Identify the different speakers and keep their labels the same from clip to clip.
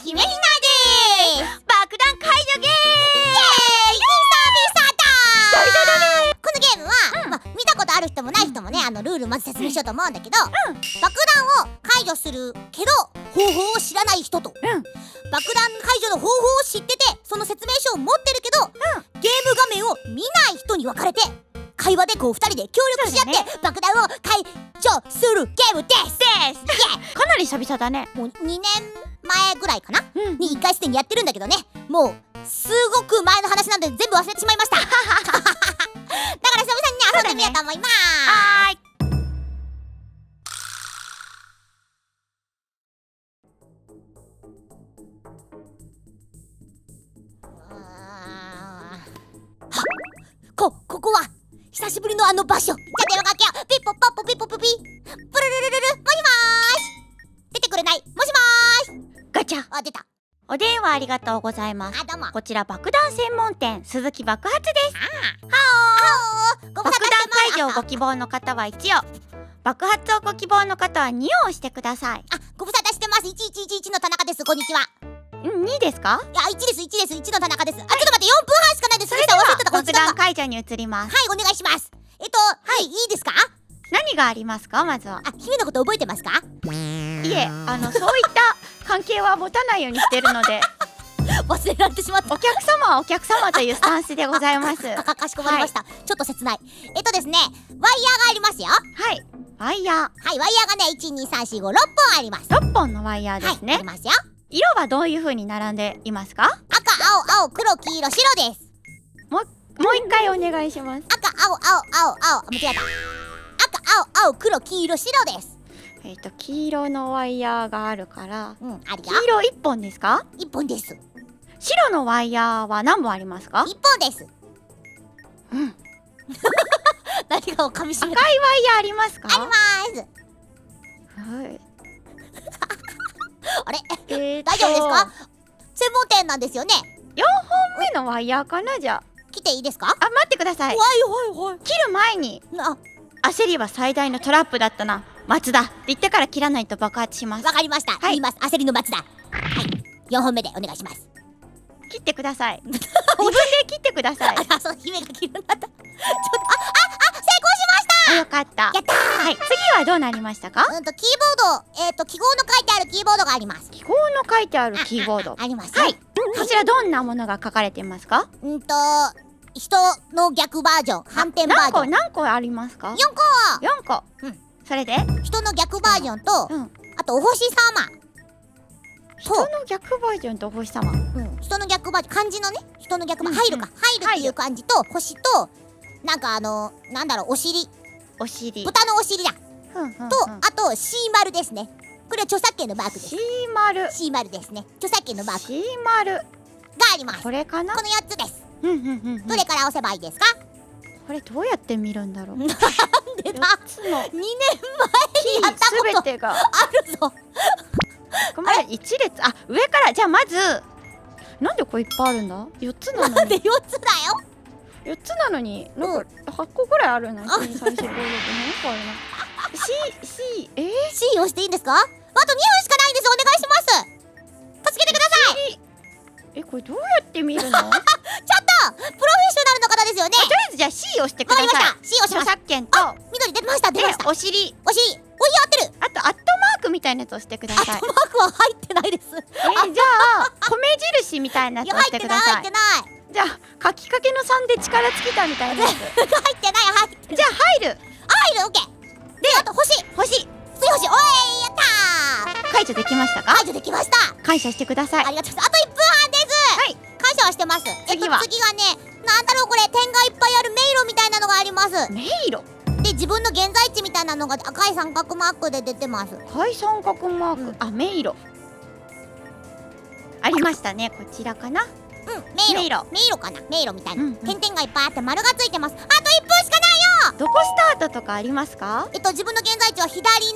Speaker 1: 姫ひなでーす。爆弾解除ゲーム。イエーイ、久々だ。このゲームは、見たことある人もない人もね、ルールまず説明しようと思うんだけど、爆弾を解除するけど方法を知らない人と、爆弾解除の方法を知っててその説明書を持ってるけど、ゲーム画面を見ない人に分かれて会話でこう2人で協力し合って爆弾を解除するゲームです。
Speaker 2: かなり久々だね。
Speaker 1: もう2年前ぐらいかな、に1回すでにやってるんだけどね、もうすごく前の話なんで全部忘れてしまいましただから久々にね遊んでみようと思います。
Speaker 2: はーい。
Speaker 1: ここは久しぶりのあの場所。じゃあ電話かけよう。ピッポポッポピッポピピプルルルルル、もしもーし。出てくれない。もしもーし。
Speaker 2: ガチャ。
Speaker 1: あ、出た。
Speaker 2: お電話ありがとうございます。
Speaker 1: あ、どうも。
Speaker 2: こちら爆弾専門店鈴木爆発です。
Speaker 1: ご無
Speaker 2: 爆弾
Speaker 1: 沙汰してます。
Speaker 2: 解除をご希望の方は1を、爆発をご希望の方は2を押してください。
Speaker 1: ご無沙汰してます。1111の田中です。こんにちは。
Speaker 2: 2ですか？
Speaker 1: いや、1です1の田中です。ちょっと待って、4分半しかないです。
Speaker 2: それでは
Speaker 1: 忘れてた。こっ
Speaker 2: 爆
Speaker 1: ちだ。
Speaker 2: 弾解除に移ります。
Speaker 1: はい、お願いします。はい、いいですか？
Speaker 2: 何がありますか？まずは。
Speaker 1: 姫のこと覚えてますか？
Speaker 2: いえ、そういった関係は持たないようにしてるので
Speaker 1: 忘れられてしまった。
Speaker 2: お客様はお客様というスタンスでございます。
Speaker 1: かしこまりました。ちょっと切ない。ですね、ワイヤーがありますよ。
Speaker 2: はい。ワイヤー。
Speaker 1: はい、ワイヤーがね、1、2、3、4、5、6本あります。
Speaker 2: 6本のワイヤーです
Speaker 1: はい、あ
Speaker 2: ね
Speaker 1: り。ますよ。
Speaker 2: 色はどういう風に並んでいますか？
Speaker 1: 赤、青、黒、黄色、白です。
Speaker 2: もう一回お願いします。
Speaker 1: 赤、青、間違えた。赤、青、黒、黄色、白です。
Speaker 2: 黄色のワイヤーがあるから、
Speaker 1: あるよ。
Speaker 2: 黄色1本ですか？
Speaker 1: 1本です。
Speaker 2: 白のワイヤーは何本ありますか？
Speaker 1: 1本です。
Speaker 2: うん
Speaker 1: 何かを噛みしめた。
Speaker 2: 赤いワイヤーありますか？
Speaker 1: あります。
Speaker 2: はい
Speaker 1: あれ、
Speaker 2: 大
Speaker 1: 大丈夫ですか？専門店なんですよね。
Speaker 2: 4本目のワイヤーかな。じゃ
Speaker 1: 来ていいですか？
Speaker 2: あ、待ってください。
Speaker 1: はい
Speaker 2: 切る前に
Speaker 1: あ、
Speaker 2: 焦りは最大のトラップだったな、松田って言ってから切らないと爆発します。
Speaker 1: わかりました。
Speaker 2: はい
Speaker 1: 言います。焦りの松だ。はい、4本目でお願いします。
Speaker 2: 切ってください自分で切ってください。
Speaker 1: あ、そう、姫が切るんだった。ちょっと、成功しました。
Speaker 2: よかった。
Speaker 1: やったー。
Speaker 2: はい、次はどうなりましたか？
Speaker 1: キーボード、記号の書いてあるキーボードがあります。
Speaker 2: 記号の書いてあるキーボード。
Speaker 1: あります。
Speaker 2: はい。こちらどんなものが書かれていますか？
Speaker 1: 人の逆バージョン、反転バージョン。
Speaker 2: 何個ありますか？
Speaker 1: 4
Speaker 2: 4個。それで
Speaker 1: 個。人の逆バージョンと、
Speaker 2: うん
Speaker 1: あとお星様。
Speaker 2: 人の逆バージョンとお星様。
Speaker 1: 人の逆バージョン、漢字のね、人の逆バージョン、入るっていう漢字と星と、なんかなんだろう、お尻、
Speaker 2: お尻。
Speaker 1: 豚のお尻だ。と、あと C 丸ですね。これは著作権のマークです。
Speaker 2: C 丸。
Speaker 1: C 丸ですね。著作権のマーク
Speaker 2: C 丸
Speaker 1: があります。
Speaker 2: これかな？
Speaker 1: この4つです。
Speaker 2: ど
Speaker 1: どれから押せばいいですか？
Speaker 2: これどうやって見るんだろう。
Speaker 1: なんでだ。
Speaker 2: 4つの
Speaker 1: 2年前にやったこと
Speaker 2: すべてが
Speaker 1: あるぞ。
Speaker 2: ごめん、一列。あ、上からじゃあまずなんでこれいっぱいあるんだ？4つなの
Speaker 1: なんで
Speaker 2: に。
Speaker 1: 4つだよ。
Speaker 2: 4つなのになんか8個ぐらいあるな。1、2、3、4、5、6、7個あるな。C
Speaker 1: C 押していいんですか？あと2分しかないんです。お願いします。助けてください。
Speaker 2: これどうやって見るの？
Speaker 1: ちょっとプロフェッショナルの方ですよね。
Speaker 2: とりあえずじゃあ C 押してください。
Speaker 1: わかりました。C 押します。
Speaker 2: 著作権と
Speaker 1: 緑出ました。出ました。
Speaker 2: お尻、
Speaker 1: お尻、おい合ってる。
Speaker 2: あとアットマークみたいなやつ押してください。
Speaker 1: マークは入ってないです。
Speaker 2: じゃあ米印みたいなやつ押してください。
Speaker 1: 入ってない。
Speaker 2: じゃあ書きかけの3で力尽きたみたいなやつ。
Speaker 1: 入ってない。
Speaker 2: じゃあ入る。
Speaker 1: 入る。オッケー。で、あと星。
Speaker 2: 星。
Speaker 1: 強し。おい、やったー。
Speaker 2: 解除できましたか？
Speaker 1: 解除できました。
Speaker 2: 感謝してください。
Speaker 1: ありがとうございます。あと1分半です。
Speaker 2: はい。
Speaker 1: 感謝はしてます。
Speaker 2: 次は
Speaker 1: 次がね、なんだろうこれ、点がいっぱいある迷路みたいなのがあります。
Speaker 2: 迷路。
Speaker 1: で、自分の現在地みたいなのが赤い三角マークで出てます。
Speaker 2: 赤い三角マーク。あ、迷路。ありましたね。こちらかな。
Speaker 1: 迷路かな。迷路みたいな。点々がいっぱいあって丸がついてます。あと1分しかないよ。
Speaker 2: どこスタートとかありますか？
Speaker 1: 自分の現在地は一番左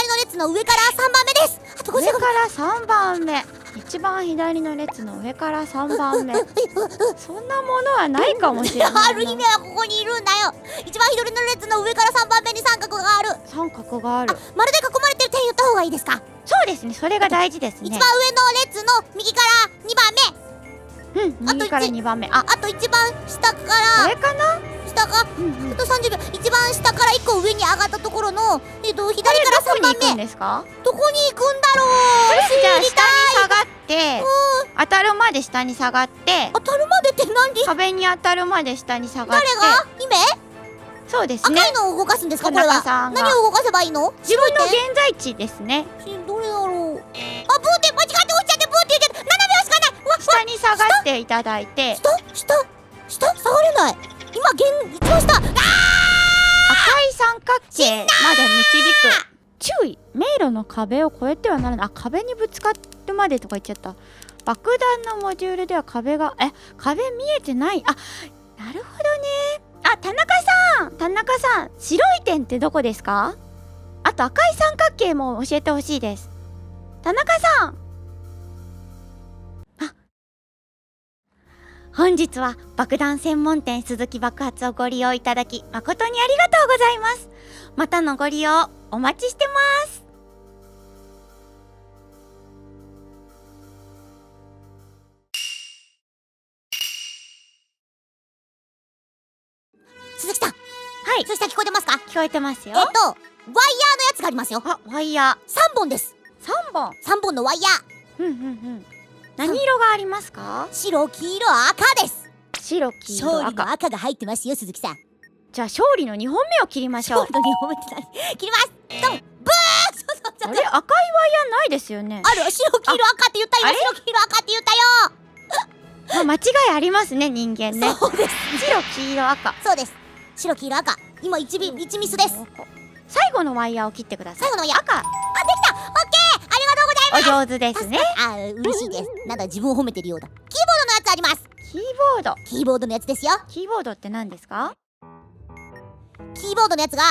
Speaker 1: の列の上から3番目です。あと55
Speaker 2: 上から3番目。一番左の列の上から3番目。そんなものはないかもしれないな。
Speaker 1: ある姫はここにいるんだよ。一番左の列の上から3番目に三角がある。
Speaker 2: 三角がある。
Speaker 1: 丸で囲まれてる点言った方方がいいですか？
Speaker 2: そうですね、それが大事ですね。
Speaker 1: 一番上の列の右から2番目、
Speaker 2: 右から2番目。
Speaker 1: あと一番下か
Speaker 2: こ
Speaker 1: ら
Speaker 2: れかな。
Speaker 1: 下があと30秒、一番下から1個上に上がったところの左から3番
Speaker 2: どこに行くん
Speaker 1: 目、
Speaker 2: ですか？
Speaker 1: どこに行くんだろう。
Speaker 2: じゃあ
Speaker 1: 知りたい。
Speaker 2: 下に下がって、当たるまで下に下がって、
Speaker 1: 当たるまでって何？
Speaker 2: 壁に当たるまで下に下がって。
Speaker 1: 誰が？姫？
Speaker 2: そうですね。
Speaker 1: 赤いのを動かすんですか？これ
Speaker 2: 田
Speaker 1: は
Speaker 2: 中さんが
Speaker 1: 何を動かせばいいの？
Speaker 2: 自分の
Speaker 1: 白い
Speaker 2: 現在地ですね。
Speaker 1: 点どれだろう。あ、ブーって間違って落ちちゃって、ブーって言っちゃって、7秒しかない。うわ
Speaker 2: 下に下がっていただいて、
Speaker 1: 下下がれない。今一番下。
Speaker 2: 赤い三角形まで導く。注意、迷路の壁を越えてはならない。あ、壁にぶつかるまでとか言っちゃった。爆弾のモジュールでは壁見えてない。あ、なるほどね。あ、田中さん、白い点ってどこですか？あと赤い三角形も教えてほしいです。田中さん。あ、本日は爆弾専門店鈴木爆発をご利用いただき誠にありがとうございます。またのご利用お待ちしてます。
Speaker 1: 鈴木さん、
Speaker 2: はい、
Speaker 1: 鈴木さん聞こえてますか？
Speaker 2: 聞こえてますよ。
Speaker 1: ワイヤーのやつがありますよ。
Speaker 2: あ、ワイヤー
Speaker 1: 3本です。
Speaker 2: 3本。
Speaker 1: 3本のワイヤー。
Speaker 2: 何色がありますか？
Speaker 1: 白、黄色、赤です。
Speaker 2: 白、黄色、
Speaker 1: 勝利の
Speaker 2: 赤。
Speaker 1: 赤が入ってますよ、鈴木さん。
Speaker 2: じゃあ勝利の2本目を切りましょう。
Speaker 1: 勝利の2本目って何？切ります。ドン、ブー。
Speaker 2: あれ、赤いワイヤーないですよね。
Speaker 1: ある。白、黄色、赤って言ったよ。白、黄色、赤って言ったよ。
Speaker 2: 間違いありますね、人間ね。
Speaker 1: そうです。
Speaker 2: 白、黄色、赤。
Speaker 1: そうです。白、黄色、赤。今1ミスです。
Speaker 2: 最後のワイヤーを切ってください。
Speaker 1: 最後のワイヤー。
Speaker 2: 赤。
Speaker 1: あ、できた。オッケー。ありがとうございます。
Speaker 2: お上手ですね。
Speaker 1: あ、嬉しいです。なんだ、自分を褒めてるようだ。キーボードのやつあります。
Speaker 2: キーボード。
Speaker 1: キーボードのやつですよ。
Speaker 2: キーボードって何ですか？
Speaker 1: キーボードのやつが、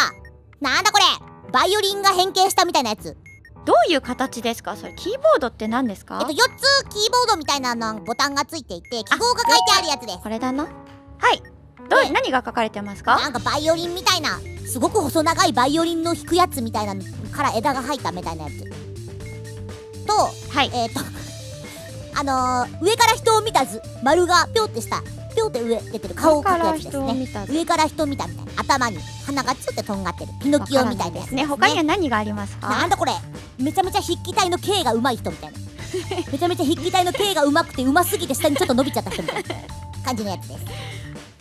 Speaker 1: なんだこれ、バイオリンが変形したみたいなやつ。
Speaker 2: どういう形ですか？それキーボードって何ですか？4
Speaker 1: つキーボードみたいなのボタンがついていて、記号が書いてあるやつです。
Speaker 2: これだな。はい。何が書かれてますか？
Speaker 1: なんかバイオリンみたいな、すごく細長いバイオリンの弾くやつみたいなのから枝が入ったみたいなやつと、
Speaker 2: はい。
Speaker 1: 上から人を見た図、丸がぴょってした、ぴょって上出てる顔を描くやつですね。上から人を見たみたいな、頭に鼻がつってとんがってるピノキオみたいなやつですね。
Speaker 2: 他には何がありますか？
Speaker 1: なんだこれ、めちゃめちゃ筆記体の径が上手い人みたいなめちゃめちゃ筆記体の径が上手くて上手すぎて下にちょっと伸びちゃった人みたいな感じのやつです。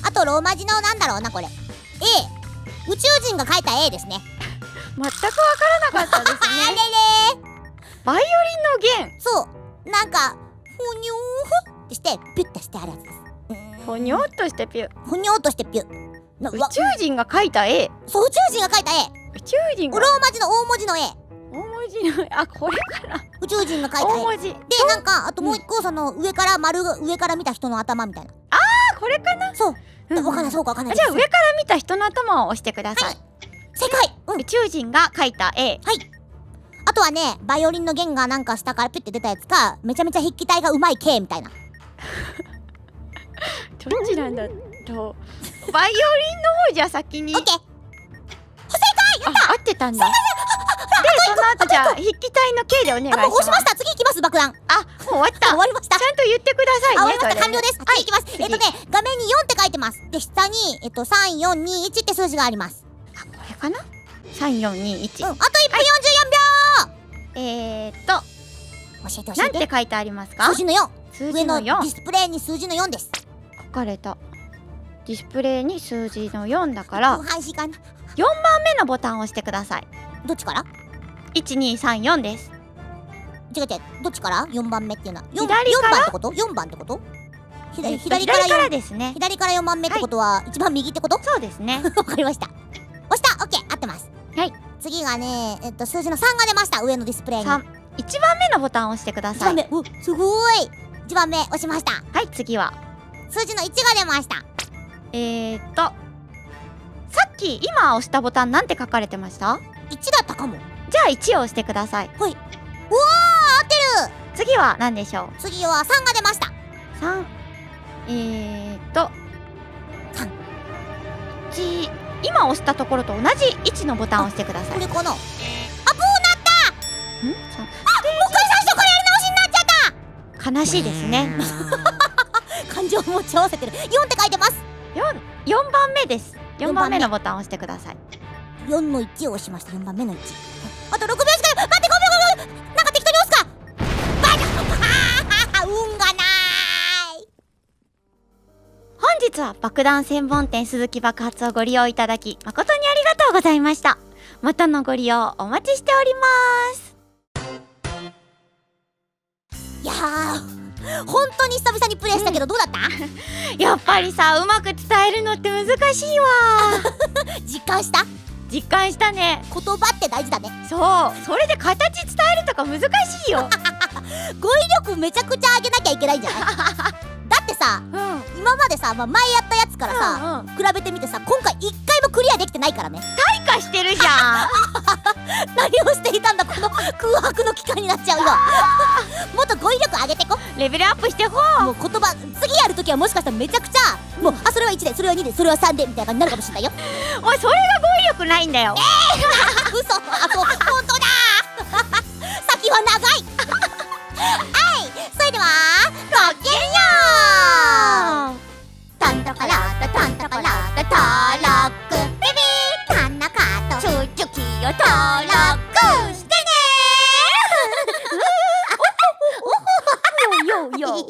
Speaker 1: あとローマ字のなんだろうな、これ A、宇宙人が書いた A ですね。
Speaker 2: 全くわからなかったですね。
Speaker 1: あれれ
Speaker 2: バイオリンの弦。
Speaker 1: そう、なんかふにょーってしてピュッとしてあるやつです。
Speaker 2: ほにょっとしてピュ。
Speaker 1: ふにょっとしてピュ。
Speaker 2: 宇宙人が書いた絵。
Speaker 1: そう、宇宙人が書いた絵。
Speaker 2: 宇宙人が
Speaker 1: ローマ字の大文字の絵。
Speaker 2: 大文字の絵。あ、これかな。
Speaker 1: 宇宙人が書いた絵。
Speaker 2: 大文字で、
Speaker 1: なんかあともう一個、その上から上から見た人の頭みたいな。
Speaker 2: あ、これかな。
Speaker 1: そう、わかんない、そうかわかんない。
Speaker 2: じゃあ上から見た人の頭を押してください。
Speaker 1: 正解。
Speaker 2: 宇宙人が描いた絵。
Speaker 1: はい。あとはね、バイオリンの弦がなんか下からピュッて出たやつか、めちゃめちゃ筆記体がうまい K みたいな。
Speaker 2: どっちなんだろう。バイオリンの方じゃ先に。
Speaker 1: オッケー。正解。やっ
Speaker 2: あ、合ってたんだ。で、その後じゃあ筆記体の K でお願いします。
Speaker 1: もう押しました。次行きます。爆弾。
Speaker 2: あ、もう終わった。
Speaker 1: 終わりました。
Speaker 2: ちゃんと言ってくださいね。
Speaker 1: 終わりました。完了です。
Speaker 2: はい、
Speaker 1: 次行きます。画面に4って書いてます。で、下に3、4、2、1って数字があります。
Speaker 2: あ、これかな。3、4、2、1。
Speaker 1: あと1分44秒。教えて教えて。
Speaker 2: なんて書いてありますか？
Speaker 1: 数字の4。
Speaker 2: 数字の4。
Speaker 1: 上のディスプレイに数字の4です。
Speaker 2: 書かれた。ディスプレイに数字の4だから、4
Speaker 1: 配信かな。
Speaker 2: 番目のボタンを押してください。
Speaker 1: どっちから？
Speaker 2: 1、2、3、4です。
Speaker 1: 違う違う、どっちから？ 4 番目っていうのは
Speaker 2: 左から
Speaker 1: 4番ってこと？ 4 番ってこと？左から
Speaker 2: ですね。
Speaker 1: 左から4番目ってことは一番右ってこと？
Speaker 2: そうですね。
Speaker 1: わかりました。押した。オッケー、合ってます。
Speaker 2: はい。
Speaker 1: 次がね、数字の3が出ました。上のディスプレイに。
Speaker 2: 1番目のボタンを押してください。
Speaker 1: 1番目。すごーい。1番目押しました。
Speaker 2: はい、次は
Speaker 1: 数字の1が出ました。
Speaker 2: さっき今押したボタンなんて書かれてました？
Speaker 1: 1 だったかも。
Speaker 2: じゃあ1を押してください。
Speaker 1: はい。うわー、合ってる。
Speaker 2: 次は何でしょう？
Speaker 1: 次は3が出ました。
Speaker 2: 3。今押したところと同じ位置のボタンを押してください。
Speaker 1: これかな。あ、ブーなった。もう一回最初からやり直しになっちゃった
Speaker 2: 悲しいですね。
Speaker 1: 感情を持ち合わせてる。4って書いてます。
Speaker 2: 4番目です。4番目のボタンを押してください。
Speaker 1: 4の1を押しました。4番目の1。あと6秒しかない。待って、5秒なんか適当に押すか。バカ運がない。
Speaker 2: 本日は爆弾専門店鈴木爆発をご利用いただき誠にありがとうございました。またのご利用お待ちしております。
Speaker 1: いやー、本当に久々にプレイしたけどどうだった？
Speaker 2: やっぱりさ、うまく伝えるのって難しいわ。
Speaker 1: 実感した？
Speaker 2: 実感したね。
Speaker 1: 言葉って大事だね。
Speaker 2: そう、それで形伝えるとか難しいよ。
Speaker 1: 語彙力めちゃくちゃ上げなきゃいけないんじゃない？だってさ、今までさ、前やったやつからさ、比べてみてさ、今回一回もクリアできてないからね。
Speaker 2: 退化してるじゃん。
Speaker 1: 何をしていたんだこの空白の期間になっちゃうよ。もっと語彙力上げてこ。
Speaker 2: レベルアップしてこう。
Speaker 1: もう言葉次やるときはもしかしたらめちゃくちゃもうそれは1でそれは2でそれは3でみたいな感じになるかもしれないよ。
Speaker 2: おい、それが語彙力ないんだよ。
Speaker 1: 嘘。そう本当だ。先は長い。はい、それではごきげんよう。タンタカラタタンタカラタタラックビビータンナカとチュチュキを登録してねー。よよよ。